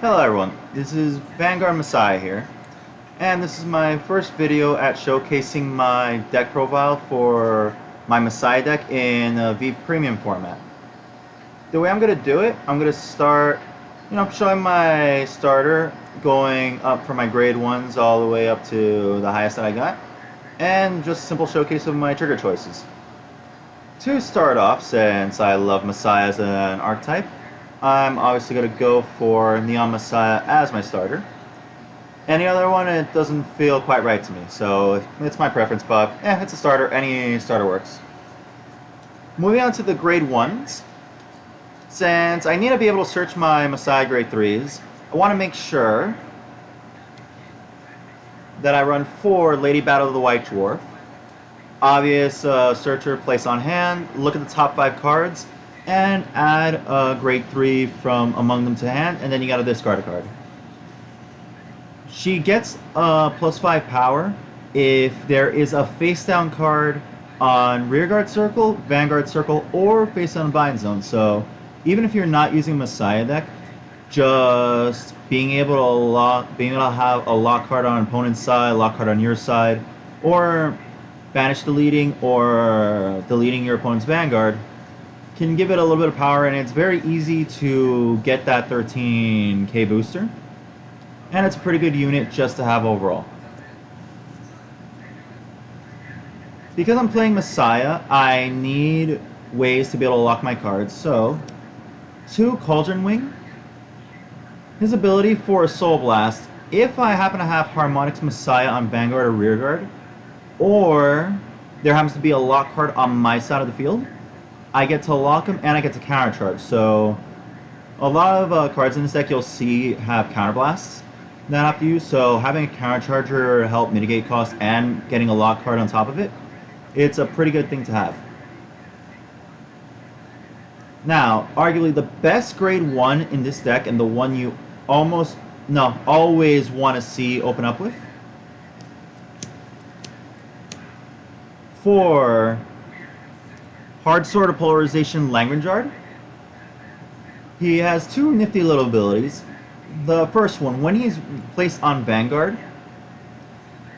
Hello everyone, this is Vanguard Messiah here, and this is my first video at showcasing my deck profile for my Messiah deck in a V Premium format. The way I'm going to do it, I'm going to start, showing my starter going up from my grade 1s all the way up to the highest that I got, and just a simple showcase of my trigger choices. To start off, since I love Messiah as an archetype, I'm obviously going to go for Neon Messiah as my starter. Any other one, it doesn't feel quite right to me, so it's my preference, but it's a starter. Any starter works. Moving on to the grade 1s, since I need to be able to search my Messiah grade 3s, I want to make sure that I run 4 Lady Battle of the White Dwarf. Obvious searcher, place on hand, look at the top 5 cards, and add a grade 3 from among them to hand, and then you gotta discard a card. She gets a +5 power if there is a face down card on rearguard circle, vanguard circle, or face down bind zone. So even if you're not using Messiah deck, just being able to have a lock card on opponent's side, lock card on your side, or banish deleting or deleting your opponent's vanguard can give it a little bit of power, and it's very easy to get that 13k booster, and it's a pretty good unit just to have overall. Because I'm playing Messiah, I need ways to be able to lock my cards, so 2 Cauldron Wing. His ability for a Soul Blast, if I happen to have Harmonics Messiah on Vanguard or Rearguard, or there happens to be a lock card on my side of the field, I get to lock him and I get to counter charge. So a lot of cards in this deck you'll see have counter blasts that I have to use, so having a counter charger help mitigate costs and getting a lock card on top of it, it's a pretty good thing to have. Now, arguably the best grade 1 in this deck, and the one you always want to see open up with, for Hard Sword of Polarization Langrenjard. He has 2 nifty little abilities. The first one, when he's placed on Vanguard,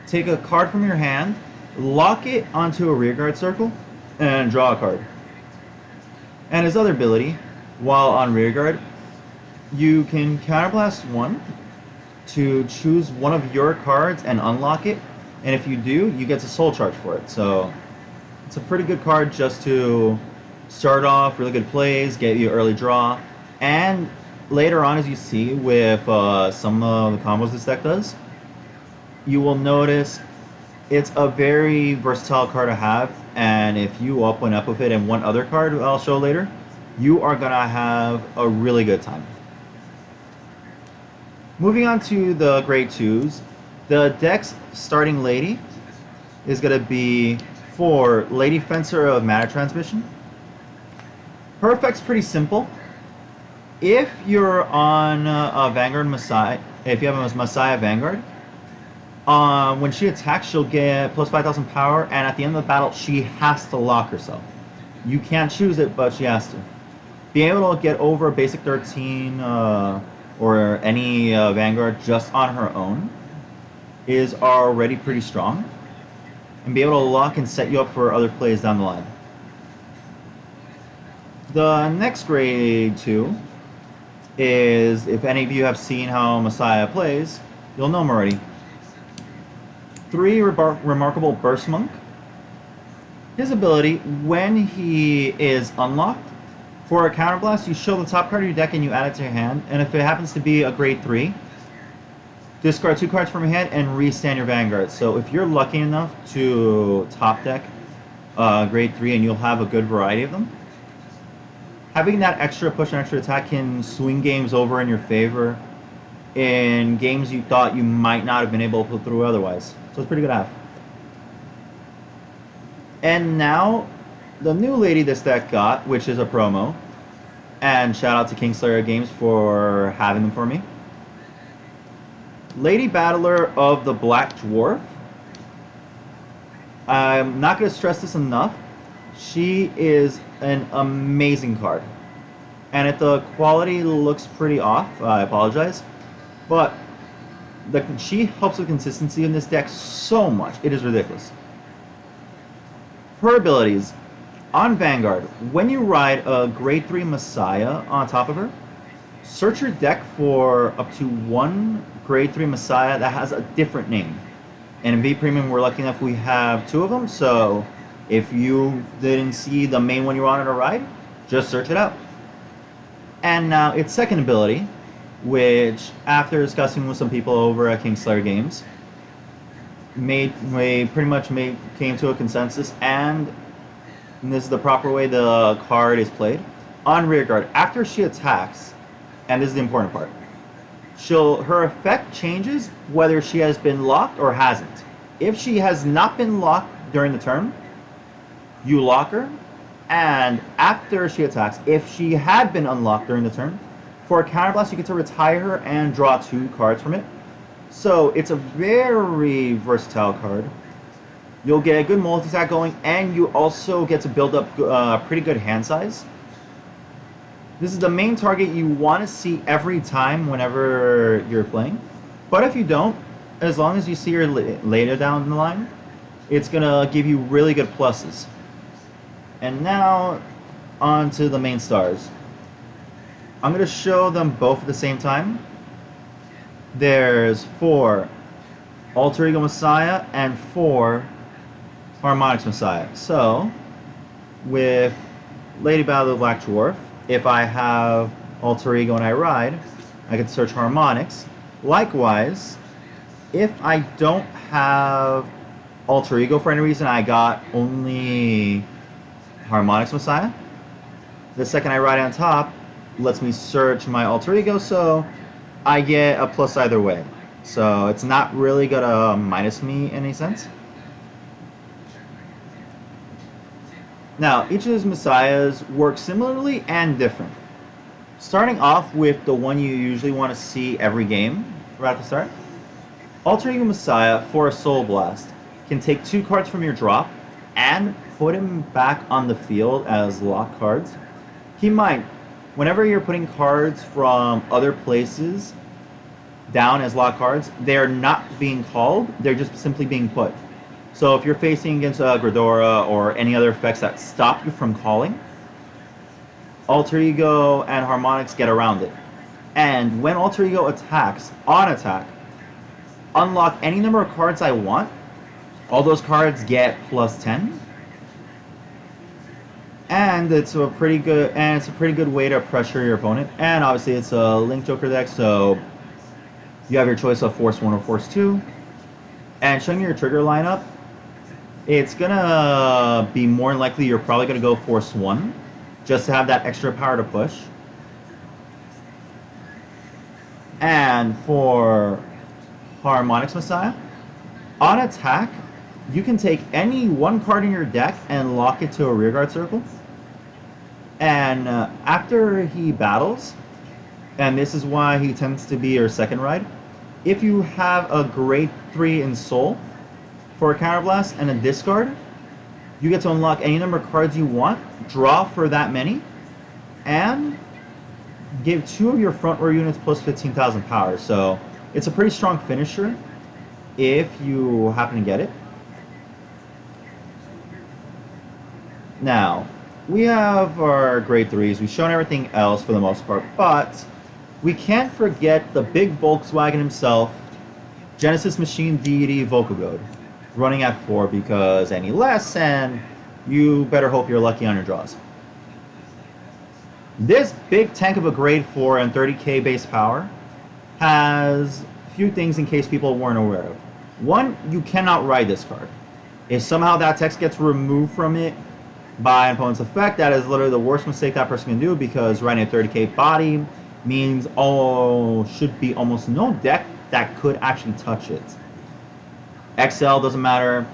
take a card from your hand, lock it onto a rearguard circle, and draw a card. And his other ability, while on rearguard, you can counterblast 1 to choose one of your cards and unlock it, and if you do, you get to soul charge for it. So it's a pretty good card just to start off really good plays, get you early draw, and later on, as you see with some of the combos this deck does, you will notice it's a very versatile card to have, and if you open up with it and one other card I'll show later, you are going to have a really good time. Moving on to the grade 2s, the deck's starting lady is going to be for Lady Fencer of Matter Transmission. Her effect's pretty simple. If you're on a Vanguard Messiah, if you have a Messiah Vanguard, when she attacks, she'll get plus 5,000 power, and at the end of the battle, she has to lock herself. You can't choose it, but she has to. Being able to get over a basic 13 or any Vanguard just on her own is already pretty strong, and be able to lock and set you up for other plays down the line. The next grade 2 is, if any of you have seen how Messiah plays, you'll know him already. 3 Remarkable Burst Monk. His ability, when he is unlocked, for a counterblast, you show the top card of your deck and you add it to your hand, and if it happens to be a grade 3, discard 2 cards from your hand and restand your Vanguard. So if you're lucky enough to top deck grade 3, and you'll have a good variety of them, having that extra push and extra attack can swing games over in your favor in games you thought you might not have been able to put through otherwise. So it's pretty good to have. And now, the new lady this deck got, which is a promo, and shout out to Kingslayer Games for having them for me. Lady Battler of the Black Dwarf. I'm not going to stress this enough. She is an amazing card. And if the quality looks pretty off, I apologize. But she helps with consistency in this deck so much. It is ridiculous. Her abilities. On Vanguard, when you ride a grade 3 Messiah on top of her, search your deck for up to one grade 3 Messiah that has a different name. And in V Premium, we're lucky enough we have 2 of them, so if you didn't see the main one you wanted to ride, just search it out. And now its second ability, which after discussing with some people over at Kingslayer Games, came to a consensus, and this is the proper way the card is played. On rearguard, after she attacks, and this is the important part, her effect changes whether she has been locked or hasn't. If she has not been locked during the turn, you lock her, and after she attacks, if she had been unlocked during the turn, for a counterblast you get to retire her and draw 2 cards from it. So it's a very versatile card. You'll get a good multi-attack going, and you also get to build up pretty good hand size. This is the main target you want to see every time whenever you're playing. But if you don't, as long as you see her later down the line, it's going to give you really good pluses. And now, on to the main stars. I'm going to show them both at the same time. There's 4 Alter Ego Messiah and 4 Harmonics Messiah. So, with Lady Battle of the Black Dwarf, if I have Alter Ego and I ride, I can search Harmonics. Likewise, if I don't have Alter Ego for any reason, I got only Harmonics Messiah, the second I ride on top lets me search my Alter Ego, so I get a plus either way. So it's not really gonna minus me in any sense. Now, each of these Messiahs work similarly and different. Starting off with the one you usually want to see every game right at the start. Alter Ego Messiah for a Soul Blast can take 2 cards from your drop and put him back on the field as lock cards. Keep in mind, whenever you're putting cards from other places down as lock cards, they are not being called, they're just simply being put. So if you're facing against Gridora or any other effects that stop you from calling, Alter Ego and Harmonics get around it. And when Alter Ego attacks, on attack, unlock any number of cards I want. All those cards get plus 10. And it's a pretty good way to pressure your opponent. And obviously it's a Link Joker deck, so you have your choice of Force 1 or Force 2. And showing your trigger lineup, it's gonna be more likely you're probably gonna go Force 1, just to have that extra power to push. And for Harmonics Messiah, on attack, you can take any one card in your deck and lock it to a rearguard circle. And after he battles, and this is why he tends to be your second ride, if you have a grade 3 in Soul for a counterblast and a discard, you get to unlock any number of cards you want, draw for that many, and give 2 of your front row units plus 15,000 power. So it's a pretty strong finisher if you happen to get it. Now, we have our grade 3s. We've shown everything else for the most part, but we can't forget the big Volkswagen himself, Genesis Machine Deity Volkagode, running at 4, because any less and you better hope you're lucky on your draws. This big tank of a grade 4 and 30k base power has a few things in case people weren't aware of. One, you cannot ride this card. If somehow that text gets removed from it by an opponent's effect, that is literally the worst mistake that person can do, because riding a 30k body means should be almost no deck that could actually touch it. XL doesn't matter,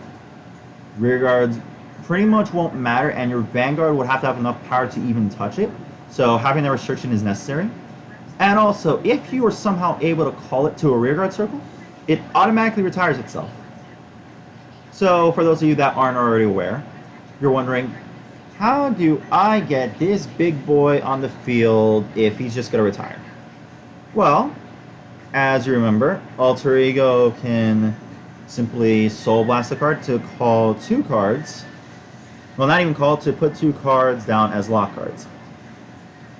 rear guards pretty much won't matter, and your Vanguard would have to have enough power to even touch it, so having that restriction is necessary. And also, if you are somehow able to call it to a rear guard circle, it automatically retires itself. So for those of you that aren't already aware, you're wondering, how do I get this big boy on the field if he's just going to retire? Well, As you remember, Alter Ego can simply Soul Blast a card to call 2 cards. Well, not even call, to put 2 cards down as lock cards.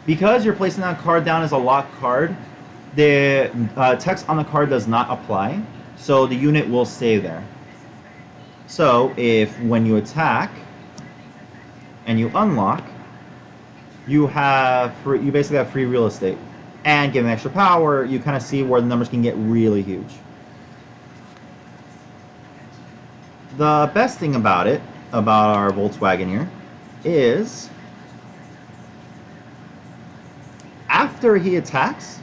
Because you're placing that card down as a lock card, the text on the card does not apply, so the unit will stay there. So if when you attack and you unlock, you basically have free real estate. And given extra power, you kind of see where the numbers can get really huge. The best thing about our Volkswagen here, is after he attacks,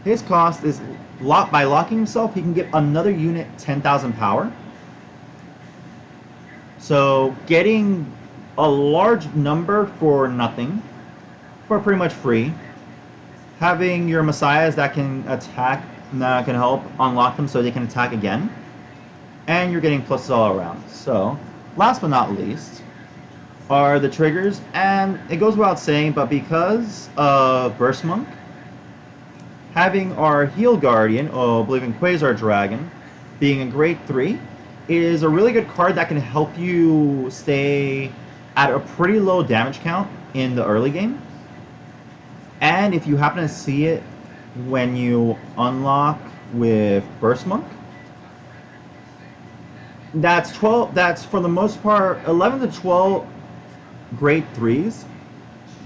his cost is by locking himself, he can get another unit 10,000 power. So getting a large number for nothing, for pretty much free. Having your messiahs that can attack, that can help unlock them so they can attack again. And you're getting pluses all around. So, last but not least, are the triggers. And it goes without saying, but because of Burst Monk, having our Heal Guardian, I believe in Quasar Dragon, being a grade 3, is a really good card that can help you stay at a pretty low damage count in the early game. And if you happen to see it when you unlock with Burst Monk, that's for the most part 11 to 12 grade 3s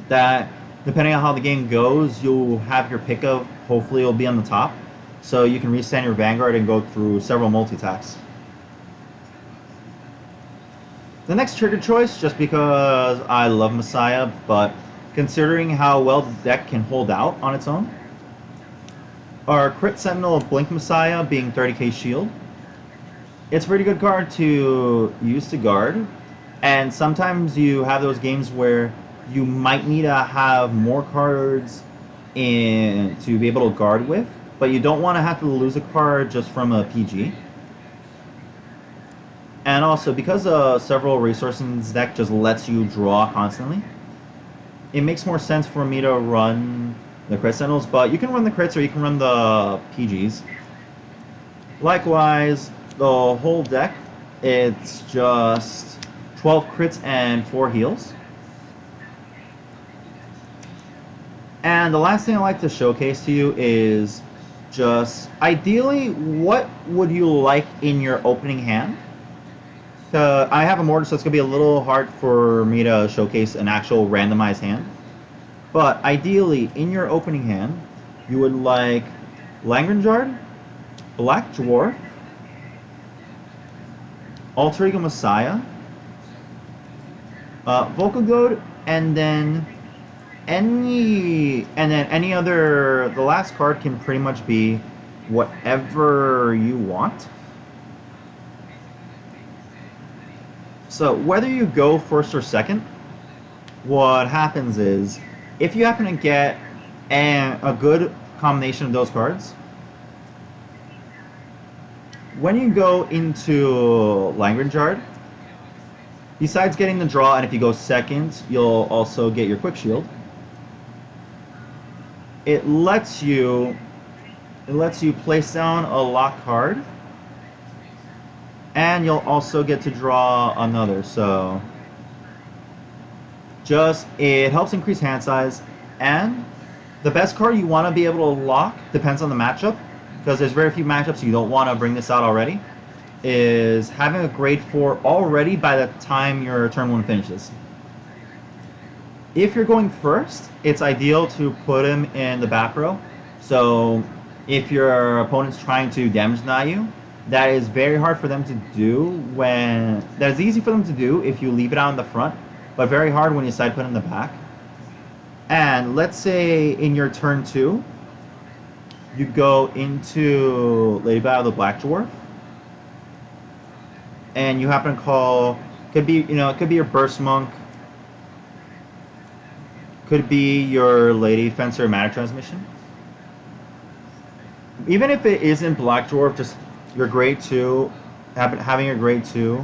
that, depending on how the game goes, you'll have your pick of. Hopefully it'll be on the top, so you can restand your Vanguard and go through several multi-attacks. The next trigger choice, just because I love Messiah, but considering how well the deck can hold out on its own, our Crit Sentinel of Blink Messiah being 30k shield. It's a pretty good card to use to guard, and sometimes you have those games where you might need to have more cards to be able to guard with, but you don't want to have to lose a card just from a PG. And also, because several resources in this deck just lets you draw constantly, it makes more sense for me to run the Crit Sentinels, but you can run the crits or you can run the PGs. Likewise, the whole deck, it's just 12 crits and 4 heals. And the last thing I like to showcase to you is just, ideally, what would you like in your opening hand? I have a mortar, so it's going to be a little hard for me to showcase an actual randomized hand. But ideally, in your opening hand, you would like Langrenjard, Black Dwarf, Alter Ego Messiah, Vocal Goad, and then any other. The last card can pretty much be whatever you want. So whether you go first or second, what happens is, if you happen to get a good combination of those cards, when you go into Langrenjard, besides getting the draw, and if you go second, you'll also get your Quick Shield. It lets you place down a lock card, and you'll also get to draw another. So it helps increase hand size, and the best card you want to be able to lock, depends on the matchup, because there's very few matchups you don't want to bring this out already, is having a grade 4 already by the time your turn 1 finishes. If you're going first, it's ideal to put him in the back row. So if your opponent's trying to damage deny you, that is very hard for them to do that is easy for them to do if you leave it out in the front, but very hard when you side put in the back. And let's say in your turn 2, you go into Lady Battle of the Black Dwarf, and you happen to call, it could be your Burst Monk, could be your Lady Fencer Matter Transmission. Even if it isn't Black Dwarf, just your grade 2, having your grade 2,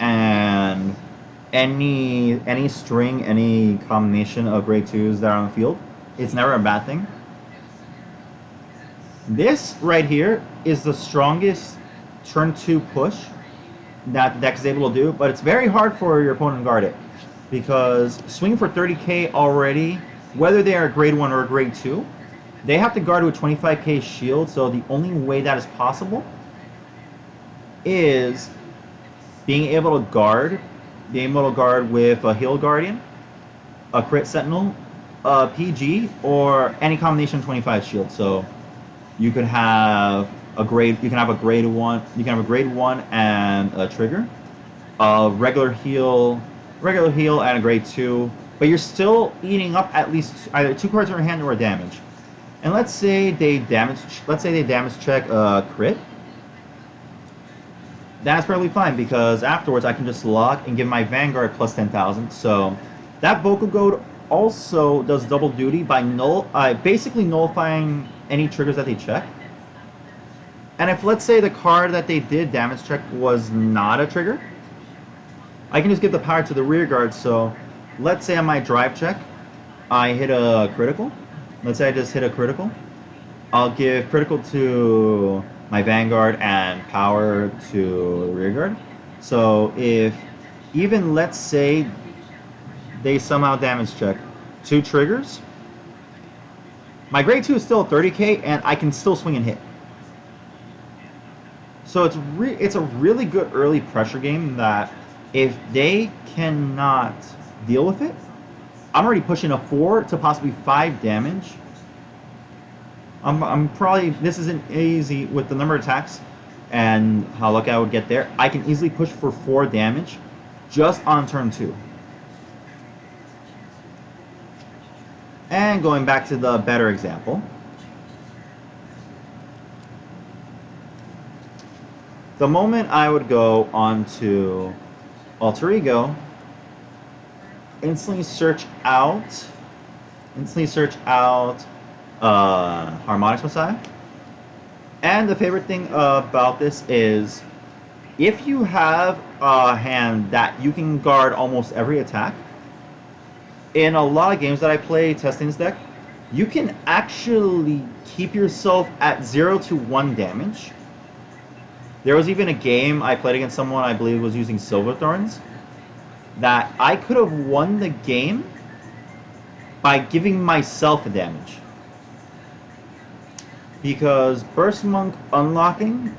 and any string, any combination of grade 2s that are on the field, it's never a bad thing. This right here is the strongest turn 2 push that the deck is able to do, but it's very hard for your opponent to guard it. Because swing for 30k already, whether they are a grade 1 or a grade 2, they have to guard with 25k shield, so the only way that is possible is being able to guard with a Heal Guardian, a Crit Sentinel, a PG, or any combination of 25 shield. So you could have a grade 1 and a trigger, a regular heal and a grade 2, but you're still eating up at least either 2 cards in your hand or a damage. And let's say they damage check a crit. That's perfectly fine, because afterwards I can just lock and give my Vanguard plus 10,000. So that Vocal Goad also does double duty by basically nullifying any triggers that they check. And if, let's say, the card that they did damage check was not a trigger, I can just give the power to the rear guard. So let's say on my drive check I hit a critical. Let's say I just hit a critical. I'll give critical to my Vanguard and power to the rear guard. So if even, let's say, they somehow damage check 2 triggers, my grade 2 is still 30k and I can still swing and hit. So it's a really good early pressure game that if they cannot deal with it, I'm already pushing a 4 to possibly 5 damage. I'm probably, this isn't easy with the number of attacks and how lucky I would get there. I can easily push for 4 damage just on turn 2. And going back to the better example, the moment I would go onto Alter Ego, instantly search out Harmonics Messiah. And the favorite thing about this is, if you have a hand that you can guard almost every attack, in a lot of games that I play testing this deck, you can actually keep yourself at 0 to 1 damage. There was even a game I played against someone I believe was using Silver Thorns, that I could have won the game by giving myself a damage. Because Burst Monk unlocking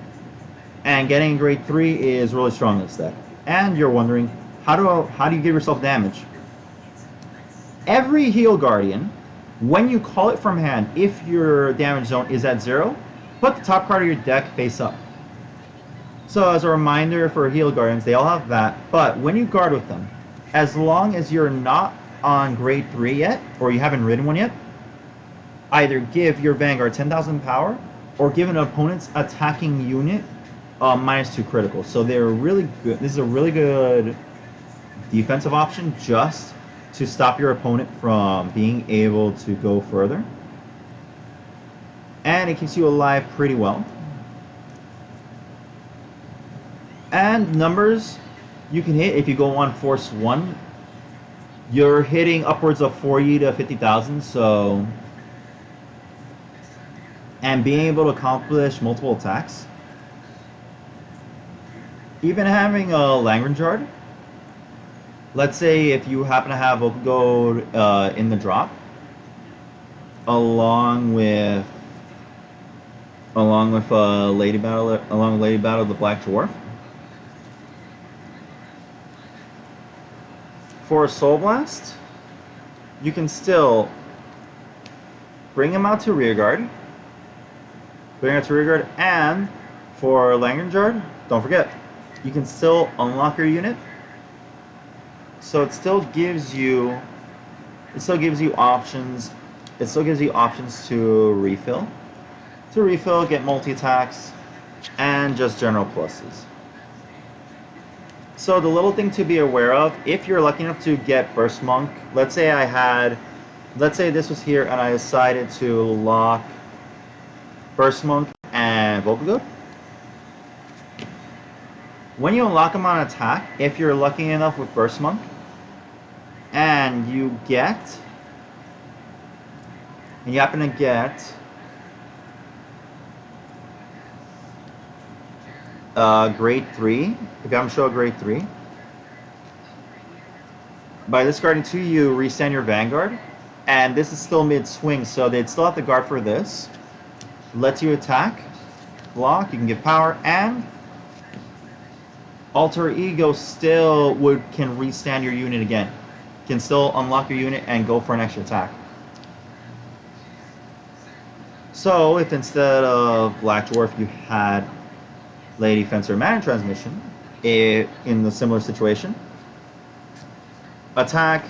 and getting grade 3 is really strong in this deck. And you're wondering, how do you give yourself damage? Every Heal Guardian, when you call it from hand, if your damage zone is at 0, put the top card of your deck face up. So as a reminder for Heal Guardians, they all have that, but when you guard with them, as long as you're not on grade 3 yet, or you haven't ridden one yet, either give your Vanguard 10,000 power, or give an opponent's attacking unit -2 critical. So they're really good. This is a really good defensive option just to stop your opponent from being able to go further. And it keeps you alive pretty well. And numbers you can hit if you go on Force 1, you're hitting upwards of 40 to 50,000, so, and being able to accomplish multiple attacks. Even having a Langrangard, let's say if you happen to have Vocal Goad in the drop, along with Lady Battle of the Black Dwarf, for a Soul Blast, you can still bring him out to rear guard, and for Langrangard, don't forget, you can still unlock your unit. So it still gives you options. It still gives you options to refill, get multi-attacks, and just general pluses. So the little thing to be aware of, if you're lucky enough to get Burst Monk, let's say this was here and I decided to lock Burst Monk and Vocal Goad. When you unlock them on attack, if you're lucky enough with Burst Monk, and you happen to get grade 3. If I'm show a grade 3. By discarding 2, you restand your Vanguard. And this is still mid-swing, so they'd still have to guard for this. Lets you attack, block, you can give power, and Alter Ego still can restand your unit again. Can still unlock your unit and go for an extra attack. So if instead of Black Dwarf you had Lady Fencer Man Transmission, in the similar situation, attack,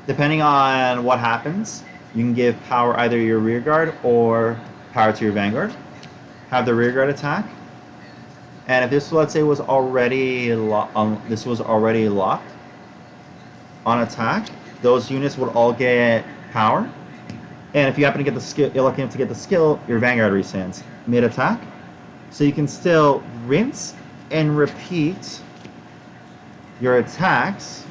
depending on what happens, you can give power either to your rear guard or power to your Vanguard. Have the rear guard attack, and if this, let's say, was already locked on attack, those units would all get power. And if you happen to get the skill, you're lucky enough to get the skill, your Vanguard restands mid attack, so you can still rinse and repeat your attacks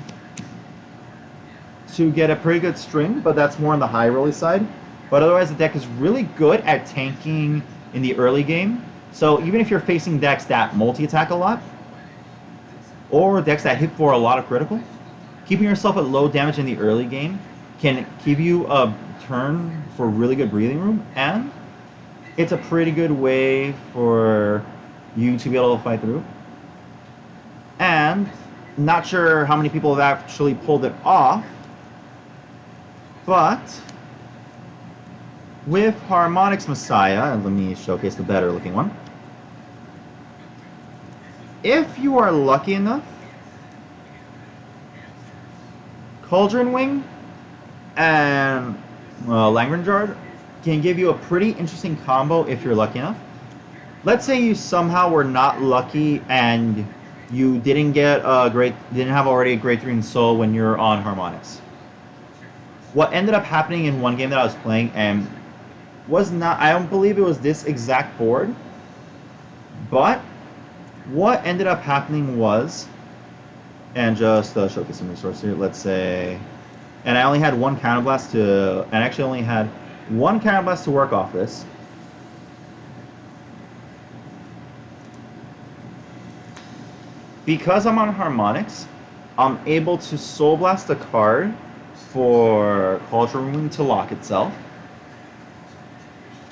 to get a pretty good string, but that's more on the high rolly side. But otherwise, the deck is really good at tanking in the early game. So even if you're facing decks that multi-attack a lot, or decks that hit for a lot of critical, keeping yourself at low damage in the early game can give you a turn for really good breathing room, and it's a pretty good way for you to be able to fight through. And not sure how many people have actually pulled it off, but with Harmonix Messiah, and let me showcase the better looking one. If you are lucky enough, Cauldron Wing and Langrenjard can give you a pretty interesting combo if you're lucky enough. Let's say you somehow were not lucky and you didn't have already a grade 3 in Soul when you're on Harmonix. What ended up happening in one game that I was playing, and I don't believe it was this exact board, but what ended up happening was, and just showcase some resources here, let's say, and I only had one counterblast to work off this. Because I'm on Harmonix, I'm able to Soul Blast a card for Cauldron Wing to lock itself,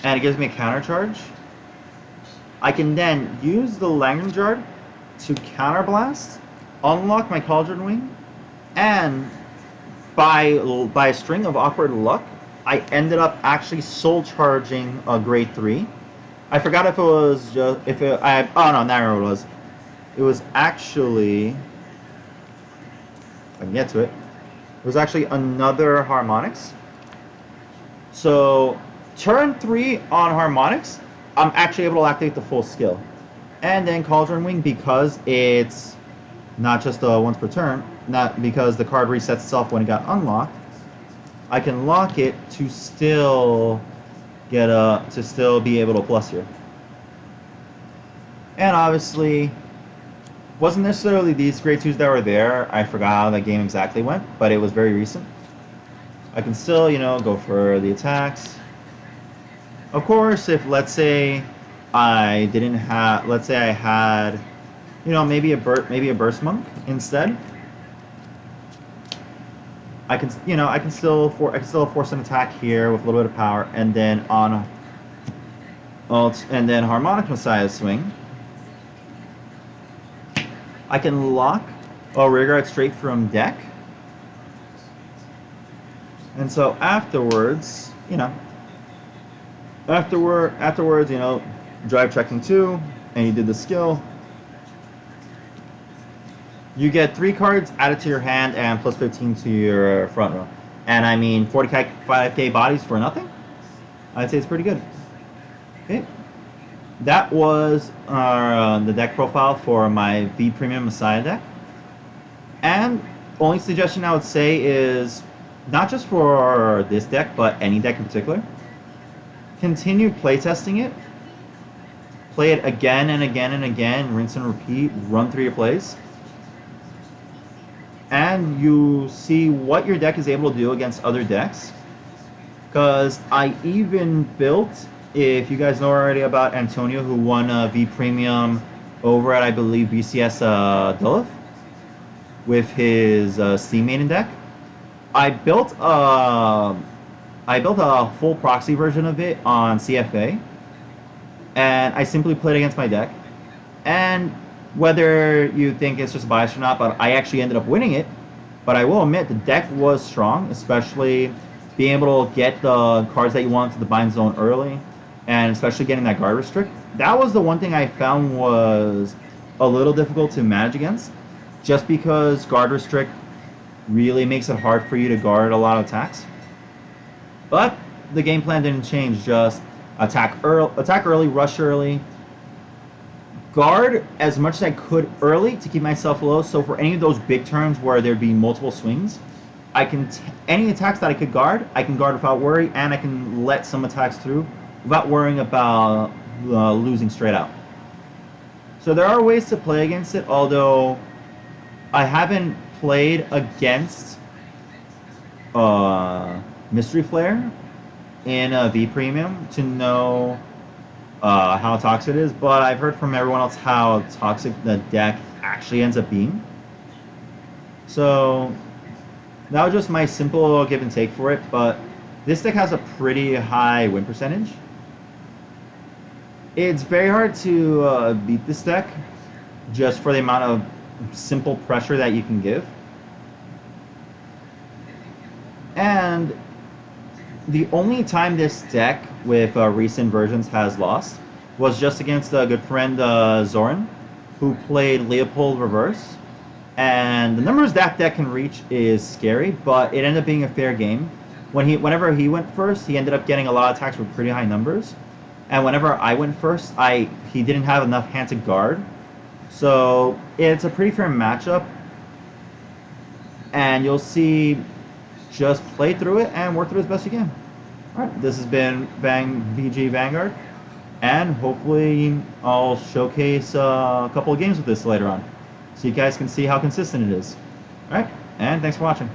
and it gives me a counter charge. I can then use the Langrenjard to counterblast, unlock my Cauldron Wing, and by a string of awkward luck, I ended up actually soul charging a grade 3. I forgot if it was just oh no, now I remember what it was. It was actually, if I can get to it. It was actually another Harmonix. So turn 3 on Harmonix, I'm actually able to activate the full skill. And then Cauldron Wing, because it's not just once per turn, not because the card resets itself when it got unlocked, I can lock it to still be able to plus here. And obviously, wasn't necessarily these grade 2s that were there. I forgot how that game exactly went, but it was very recent. I can still, go for the attacks. Of course, if let's say I had, maybe a burst monk instead, I can still force an attack here with a little bit of power, and then Harmonic Messiah swing. I can lock a rearguard straight from deck, and so afterwards, drive checking 2, and you did the skill. You get 3 cards added to your hand and plus 15 to your front row. And I mean, 45k bodies for nothing? I'd say it's pretty good. Okay. That was the deck profile for my V Premium Messiah deck. And only suggestion I would say is, not just for this deck, but any deck in particular, continue playtesting it. Play it again and again and again, rinse and repeat, run through your plays. And you see what your deck is able to do against other decks. Because I even built, if you guys know already about Antonio, who won V Premium over at, I believe, BCS Duluth with his Steam main deck. I built a full proxy version of it on CFA, and I simply played against my deck. And whether you think it's just biased or not, but I actually ended up winning it. But I will admit the deck was strong, especially being able to get the cards that you want to the bind zone early, and especially getting that guard restrict. That was the one thing I found was a little difficult to manage against, just because guard restrict really makes it hard for you to guard a lot of attacks. But the game plan didn't change. Just attack early, rush early, guard as much as I could early to keep myself low. So for any of those big turns where there'd be multiple swings, I can any attacks that I could guard, I can guard without worry, and I can let some attacks through without worrying about losing straight out. So there are ways to play against it, although I haven't played against Mystery Flare in V Premium to know how toxic it is, but I've heard from everyone else how toxic the deck actually ends up being. So that was just my simple give and take for it, but this deck has a pretty high win percentage. It's very hard to beat this deck just for the amount of simple pressure that you can give. And the only time this deck with recent versions has lost was just against a good friend Zoran, who played Leopold Reverse. And the numbers that deck can reach is scary, but it ended up being a fair game. Whenever he went first, he ended up getting a lot of attacks with pretty high numbers. And whenever I went first, he didn't have enough hand to guard. So it's a pretty fair matchup. And you'll see, just play through it and work through it as best you can. Alright, this has been VG Vanguard. And hopefully I'll showcase a couple of games with this later on, so you guys can see how consistent it is. Alright, and thanks for watching.